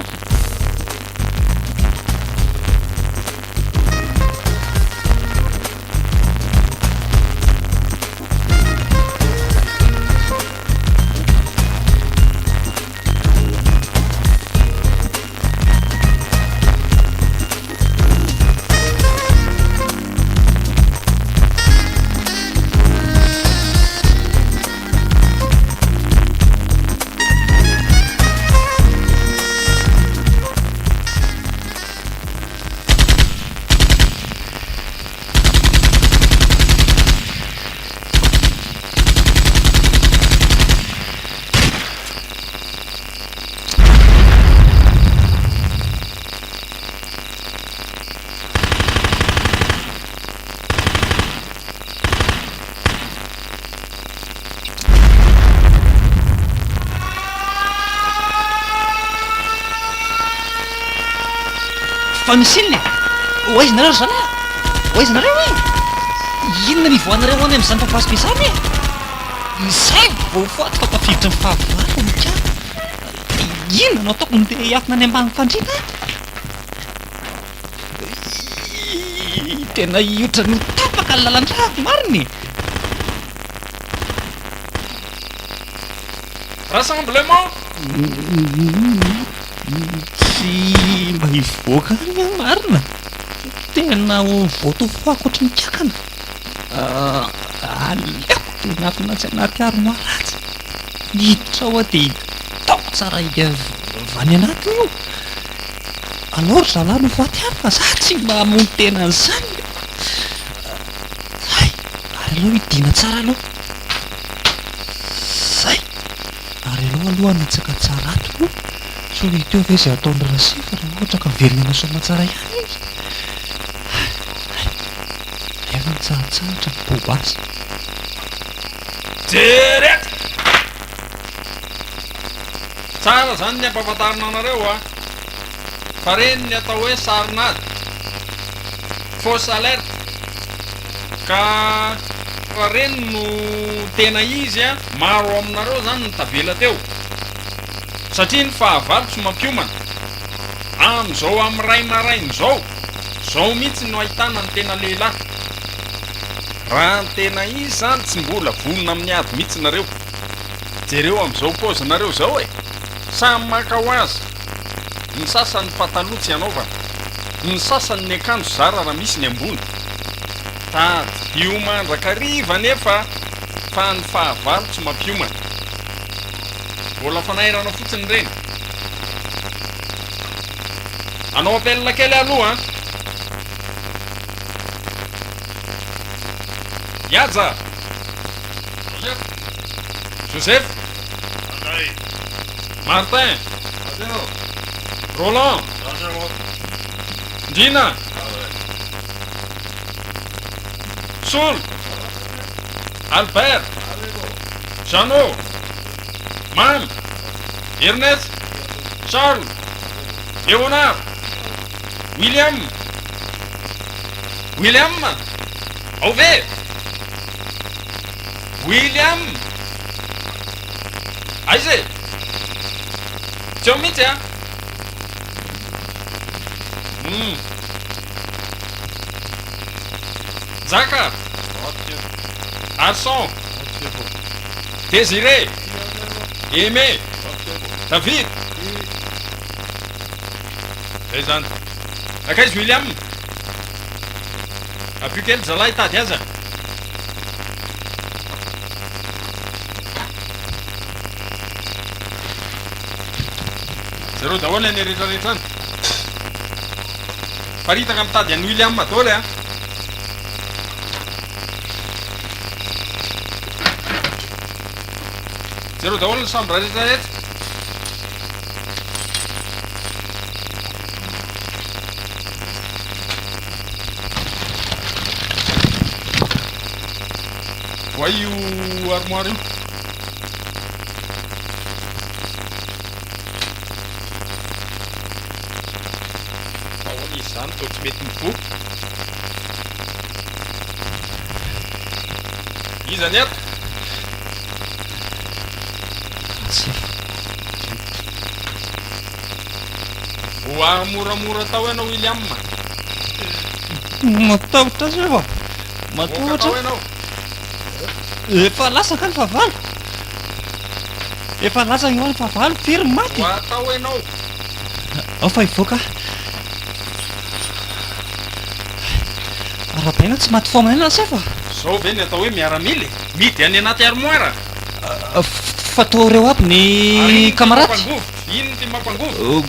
fa misy inona oaizy nareo ry zalahy oaizy nareo e inona mivoanareo any amin'izany fampasipesany e izay vao foaty fa tafiditra ny fahavalo nika inona no ataoko ndeha hiafina any ambany fandriana tena iotra no tapaka ny lalan-drako mariny rassemblement tsy mba hivoaka ny marina tena voatofoako ohatry ny kiakana aleoko dia nafina tsy anaty armoaratsy niditra ao a dia taoko tsara vany anatiny io alors zalahy no faty any fa za tsy mamono tena an'izany ay ary aloha hidina tsara aloha zay ary aloha nitsaka tsara ato no so ny teo ve izay ataony rasifa raha ohatra ka miverina nasoma tsara ihany izy efa nitsahatsahatra ny bobasy jereka tsara zany ny ampahafantarina anareo a fa reny ny atao hoe sarinady fausse alerte ka raha reny no tena izy a maro aminareo zany ny tavela teo satria ny fahavalo tsy mampiomana am'izao amin'ny ray marainy zao mihitsy no ahitana ny tena lehilahy raha ny tena izy zany tsy mbola vonona amin'ny ady mihitsy nareo jereo am'izao paozinareo zao e samy maka ho azy ny sasany pataloha tsy anaovana ny sasany ny akanjo zara raha misy ny ambony tady iomandraka riva nefa fa ny fahavalo tsy mampiomana mbola fanairana fotsiny reny anao apelina kely aloha Yaza Joseph Martin Roland Dina Soul Albert Jeannot Mam Ernest Charles Léonard William Ove William Aise Tio mitsy a Zaka Arson Désiré Aimé David Zay akaizy William apio kely zalahy hitady aza zareo daholo any rehetrarehetrany faritaka mitady any William daholo a zareo daholo ny sambra rehetrarehetra voa io armoire io aoany izy zany to tsy mety miboky izany ato voa moramora tao ianao William matahotra azy eva matahotra ianao efa lasaka ny fahavalo efa lasaka io any fahavalo firy maty voa atao ianao ao fa hivoaka arabaina tsy maty fomanena sefa zao ve ny atao hoe miaramily midy any anaty armoire fatao reo aby ny camarady ino ty mampangovo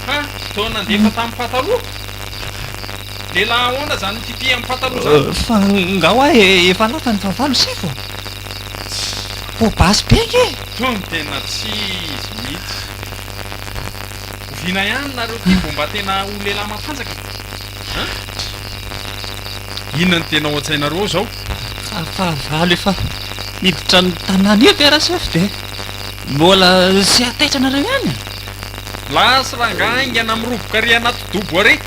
ha to nandefa tamin'ny pataloha lehilahy ahoana zany tity amin'ny pataloha zany fa ngao ahy efa lafa ny fahavalo sefa bobasy beke to ny tena tsy izy mihitsy ovina ihany nareo ty bomba tena ho lehilahy matanjaka inona ny tena ao an-tsainareo zao fahavalo efa niditra ny tanàna io tera sefy de mbola sy ataitra anareo ihany lasy rangaingana miroboka ry anaty dobo ary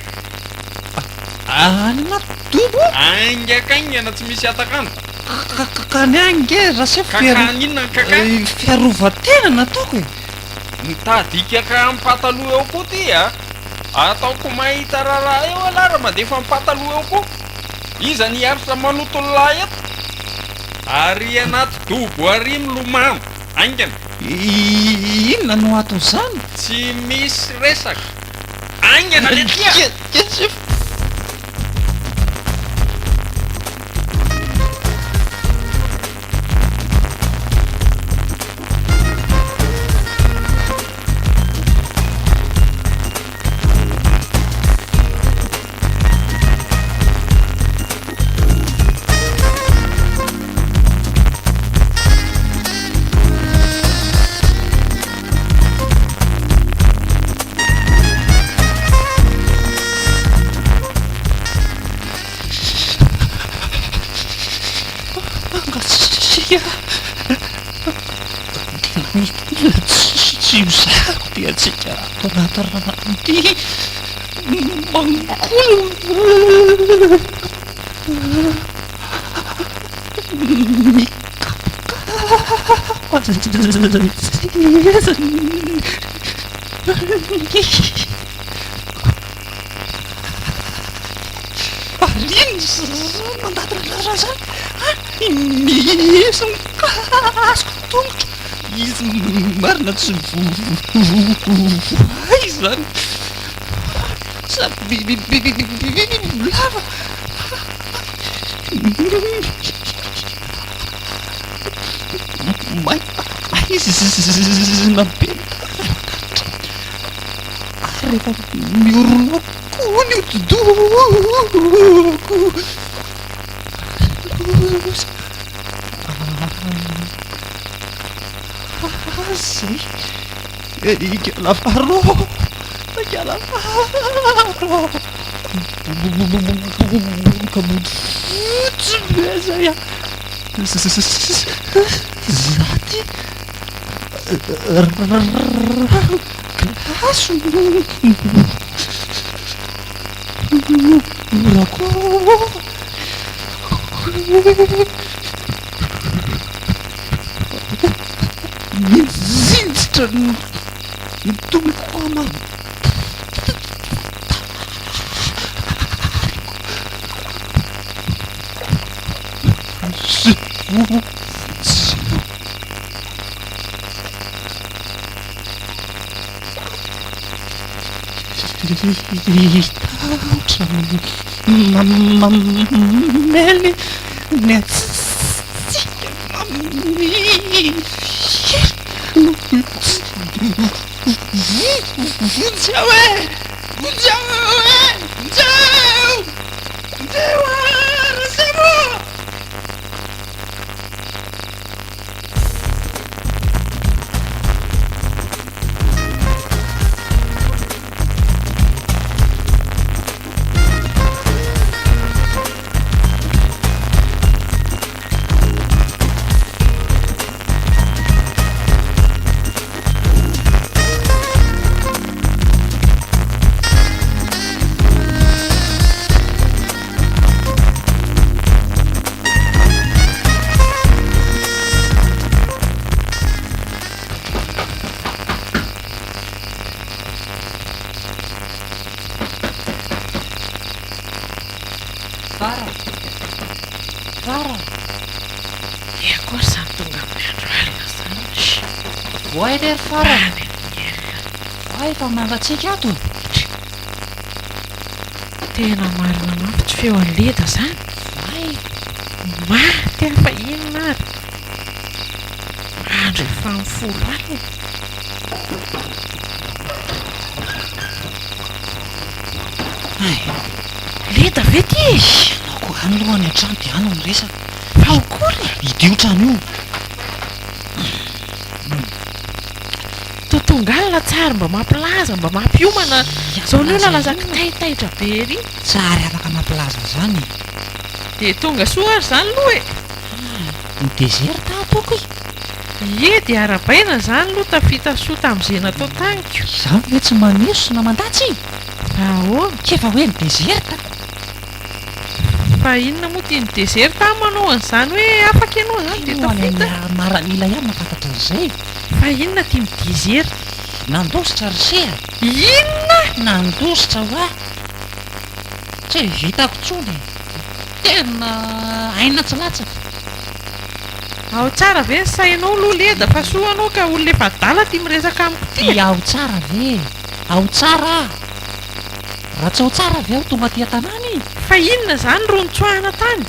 any anaty dobo aingakaingana tsy misy atakano ka ny ange rasa kakany inona ny kakany fiarovatena nataoko e mitadika ka amin'ny pataloha eo koa ty a ataoko mahita raharaha eo alara mandefa amin'ny pataloha eo koa iza ny aritra manoto lahy eto ary anaty dobo ary milomano aingana inona no atao zany tsy misy resaka aingana le tia tsy usako dia tsika ato anaty rano ty mangolo misy mikasiko tongotro izy marina tsy voay zany sady lava maizina be rehefa miorona koa ny odidoko zay ikalafaro kamodo fotsy be zay a zaty glaso rako mizinjitra ny tomiko amaro taotra mamely ny atsika Vunjau rasamu. Farah. Ya kau satu nggak benar Why there Farah? Why pamangatsika ato? Tena marina mafy tsy feo any leda zany. Why? Maty afa inona ary. Andro efa amin'ny folo alina. Leda ve ty? Naoko any lohany an-trano dia ano miresaka. Fa akory? Ity io trano io. Totongalina tsara mba mampilaza mba mampiomana zao ny olona lazaka taitaitra be ery. Tsary afaka mampilaza zany. Dia tonga soa ary zany loha e. Ny dezerta atoko i. ie dia arabaina zany aloha tafita soa tamin'izay natao taniko izaho hoe tsy maneso na mandatsy ahoana kefa hoe ny dezerta fa inona moa tia ny dezerta manao an'izany hoe afaka ianao zany dia tafita maramila ihany mafantatra an'izay fa inona tia ny dezerta nandositra rysea inona nandositra hoa tsy vitako tsony tena aina tsy latsaka ao tsara ve ny sainao aloha leda fa soa anao ka olona efa dala tia miresaka amiko ty ao tsara ve ao tsara raha tsy ao tsara ve aho tonga ty an-tanàny fa inona zany ro nitsoahana tany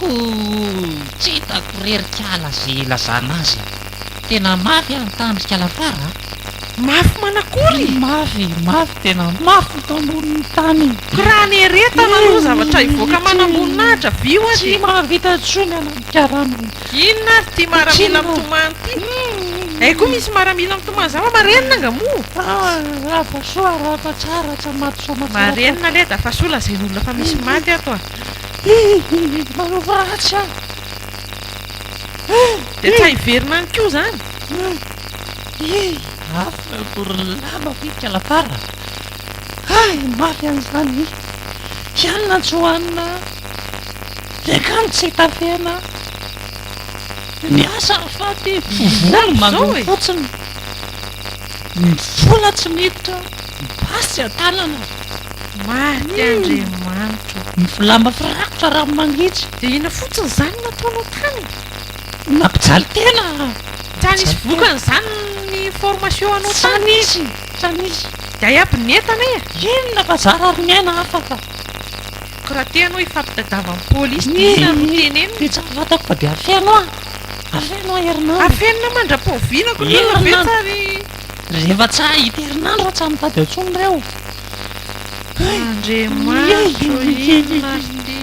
ho tsy hitako rerikala zay lazana azy tena mafy a nitandrika lafara mafy manakory mafy tena mafy to ambonin'ny tany ko raha neretana aloha zavatra ivoaka manamboninaitra vio a tsy mahavita tsony anakarano inona ary tia maramila mitomany ty ay koa misy maramila mitomany zava marenina nga moa rafa soa rafa tsara tsy matosoa marenina leda fa soa lazay n'olona fa misy maty ato a manova ratsy a dia tsy hiverina any koa zany afina korylama fika lafara ay mafy an'izany ianona tsy hoanina lekany tsy hitafena ny asa afaty vola mandoa fotsiny ny vola tsy miditra basy an-tanana maty andriamanitro ny volamba firakotra raha mangitsy dia ina fotsiny zany nataonao tany nampijaly tena tsany isy vokany zany ny formation anao tany izy dia iaby ny entana e inona fa zara ry miaina afaka ko raha teanao ifampitadava amin'ny polisy dina no tenenina dia tsy afatako fa dia afenao afenao herinandro afenina mandra-povinako inona ve tsary rehefa tsy hahita herinandro tsy mitady antsony reo andriamanitro inona te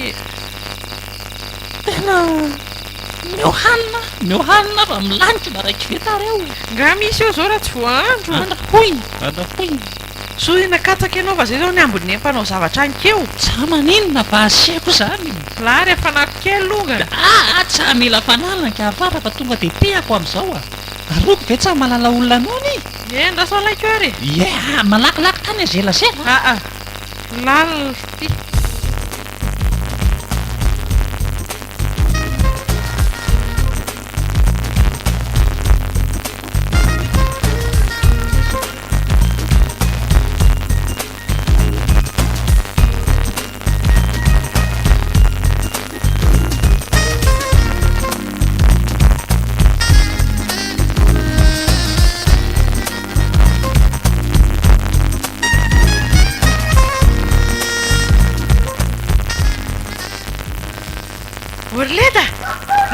tena miohanina fa milanitra na raiky veta reo nga misy eo zao raha tsy voahandro andrahoy so nakatsaka ianao fa zay zao ny ambony empanao zavatra anikeo tsaman'inona fa asiako zany la rehefa nakokely longany tsy mila fanalina ka afara fa tonga dia teako amin'izao a aroko ve tsy malala olona anony endra sao laiko ary malakilaky tany azelasela lalina ty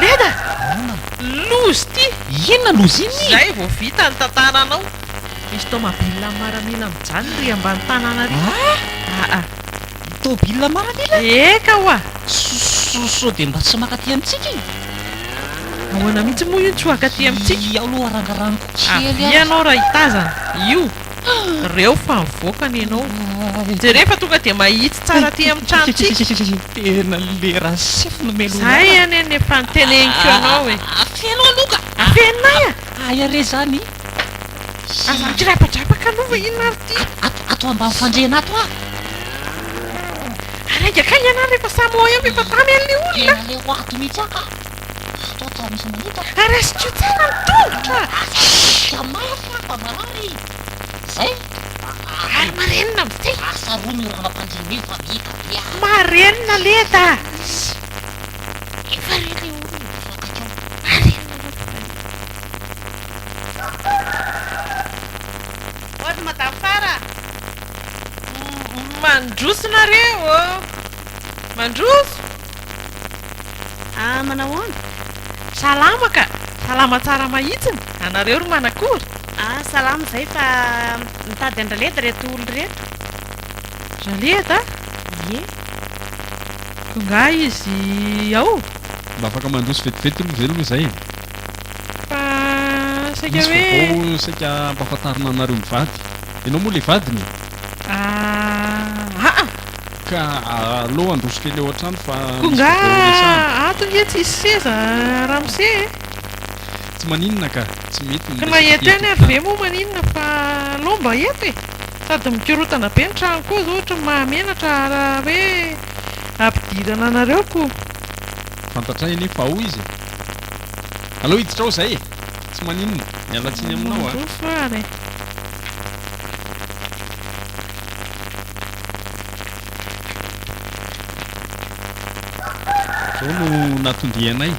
leda lozy ty inona lozy iny zay vao vita ny tantananao misy tomabilina maramila mijany ry ambany tanana ry tobilina maramila eka hoa so dia mba tsy makaty amintsika ahoana mihitsy moa io tsy hoakaty amintsika iaho aloha arangaraniko kely ianao raha hitazana io reo fa mivoakany ianao dia rehefa tonga dia mahitsy tsara ty amin'ny tranotsika tena lera sefino melo zay any any efa niteneniko ianao e afenao aloka afenay aya re zany azandrapadrapaka anova inona ary ty ato ambany fandrena ato araingaka ianao rehefa samy ho eo efa tany an'le olona le hoato mihitsy aka ato misy mahita ary asitio tsara ny tongotra mafa marary zay ary marenina amizay asaromy ranam-pandrimy io fa mika bia marenina leda efa rele olo fakakeo ohatra madamo fara mandrosinareo mandroso manahoana salama ka salama tsara mahitsiny anareo ry manakory salama zay fa mitady andraleda reto olo reto raleda ye tonga izy ao mba afaka mandroso vetivety aloha zay aloha zay fa saika misy hoe vaovao saika mpahafantarina anareo mivady ianao moa le vadiny ka aloha androsika ile ohatrano fa konga ato nge tsisy seza ramose tsy maninona ka tsy mety ka na eto ihany ary ve moa maninona fa lomba eto e sady mikorotana be ny trano koa zao ohatra mahamenatra raha hoe ampidirana anareo ko fantatray nefa ao izy aloha hiditra ao zay e tsy maninona mialatsiny aminao a soary zao no natondianay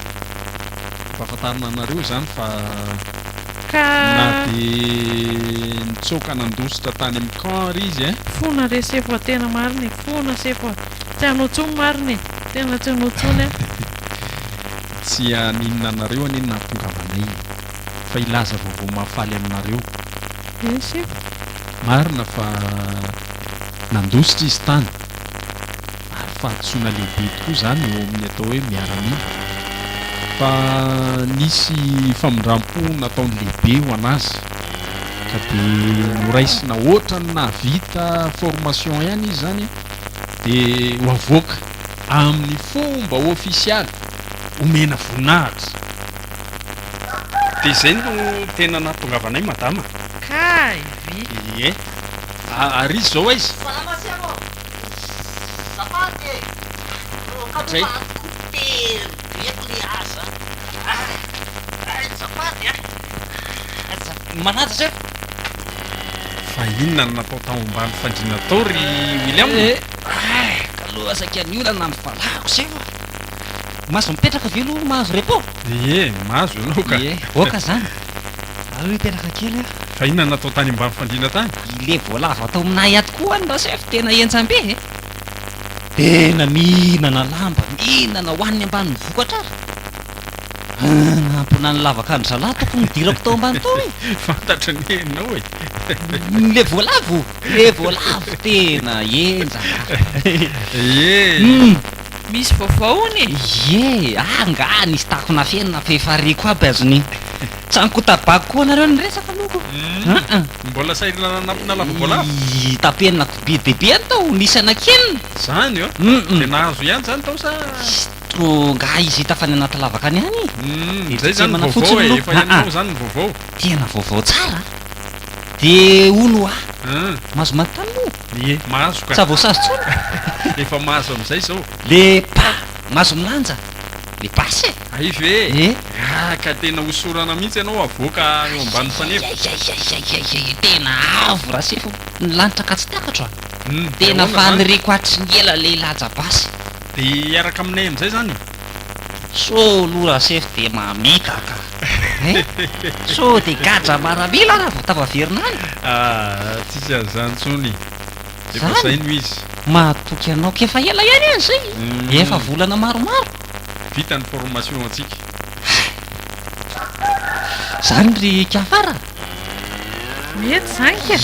mpahafantarina anareo zany fa ka na dia nitsoka nandositra tany amin'ny camp ry izy e fona resefoa tena marina fona sefoa tsy hanao tsony marina tena tsy hanao tsony a tsy aninona anareo aneny nahatongavanay fa ilaza vaovao mahafaly aminareo sefo marina fa nandositra izy tany ary fahatsoana lehibe tokoa zany eo amin'ny atao hoe miaramila fa nisy famondram-po nataony lehibe ho anazy ka dia noraisina ohatra ny nahavita formation ihany izy zany dia ho avoaka amin'ny fomba ofisialy omena voninahitra dia izay no tena nahatongavanay madama ka ivy ie ary izy zao izy zay manaja zay fa inona no natao tao ambany fandriana tao ry William ka aloha saika ny olana ny valako zay fa mahazo mipetraka velo mahazo repo ie mahazo ianao ka oka zany aloha mipetraka kely a fa inona natao tany ambany fandriana tany ile voalava atao aminay ato koa any rasef tena enjam-be e tena mihinana lamba mihinana hoaniny ambany vokatra ary nampona ny lavaka andro zalahy toko midirako tao ambany tao e fantatra ny enao e le voalavo tena enjaka ie misy vaovaony ye anga nisy takona fenina fefariko aby azony tranoko tabako koa anareo ny resaka loko mbola sairana nampina lava voalavo tapenako be dehibe any tao nisy anakenina zany eo dia nahazo ihany zany tao sa nga izy hita fa ny anaty lavaka any any zay zany vaovao e efa ianao zany ny vaovao tena vaovao tsara dia ono a mahazo manontany moa ie mahazo ka sa voasazo tsony efa mahazo amin'izay zao le pa mahazo milanja le pasy ai ve e ka tena hosorana mihitsy ianao avoaka eo ambany fanefa tena avo raha sefo ny lanitra ka tsy takatro a tena fanyriko atry ny ela le laja basy dia iaraka aminay amin'izay zany so loha sefo dia mamitaka so dia gaja maramila raha vatavaverina any tsisy azany tsony efa zay no izy mahatoky anao kefa ela ihany any zay efa volana maromaro vita ny formation antsika zany ry kafara mety zany ka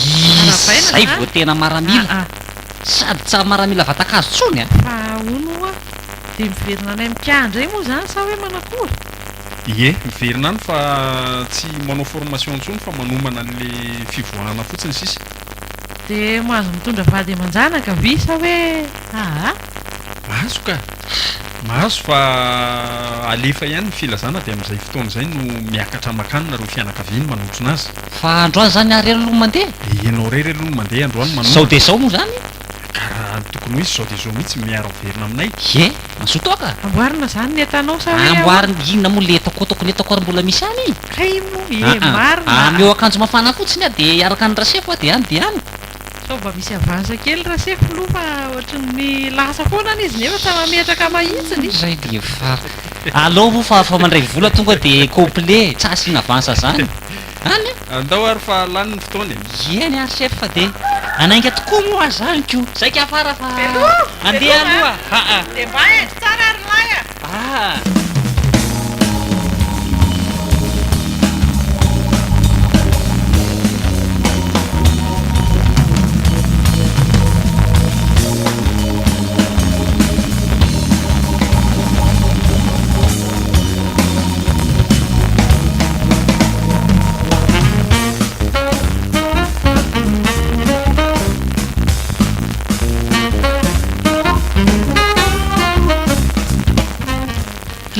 zay vo tena maramila sady tsa maramila vatakazo tsony a fa ono a dia miverina anay mikandra moa zany sa hoe manakory ie miverina any fa tsy manao formation ntsony fa manomana an'le fivoahana fotsiny sisa dia mahazo mitondra vady aman-janaka visa hoe mahazo ka mahazo fa alefa ihany ny filazana dia amin'izay fotoana izay no miakatra makanina reo fianakaviany manotrona azy fa androany zany arery aloha mandeha ianao rery aloha mandeha androany manao zao dia zao moa zany ka raha tokony ho izy zao dia zao mihitsy miara verina aminay e masotoaka amboarina zany ny entanao sa hoe amboarina inona moa le tokony atako ary mbola misy any kay moa marina ameo akanjo mafana fotsiny a dia araka ny rasefo a dia any dia any so mba misy avansa kely raha sefo loha fa ohatran'ny lasa foana any izy nefa sa mametraka mahitsiny zay dia fa alao fa mandray vola tonga dia complet tsy asiana avansa zany any andao ary fa lany ny fotoany eny ary sefo fa dia anainga tokoa moa zany ko zay ka afara fa andeha aloha dia mba endry tsara ary laya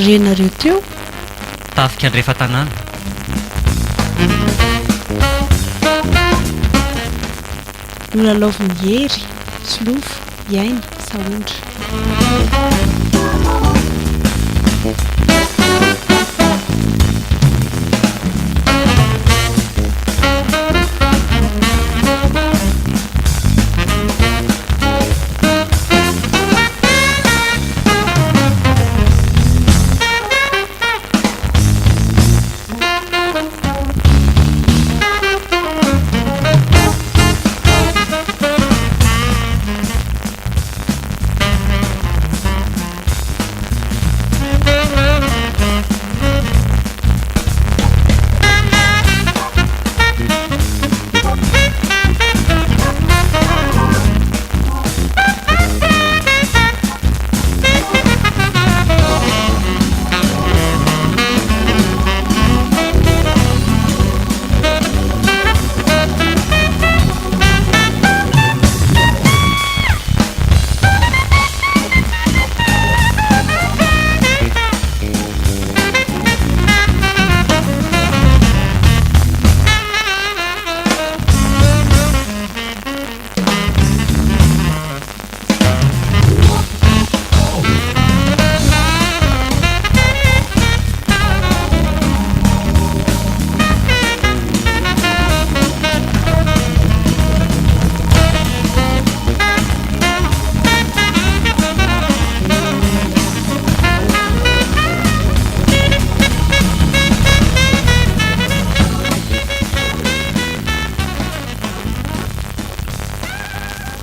renareo teo tafika andrefa tanàna no lalaovin'ny hery, slofo, iaina, saondra.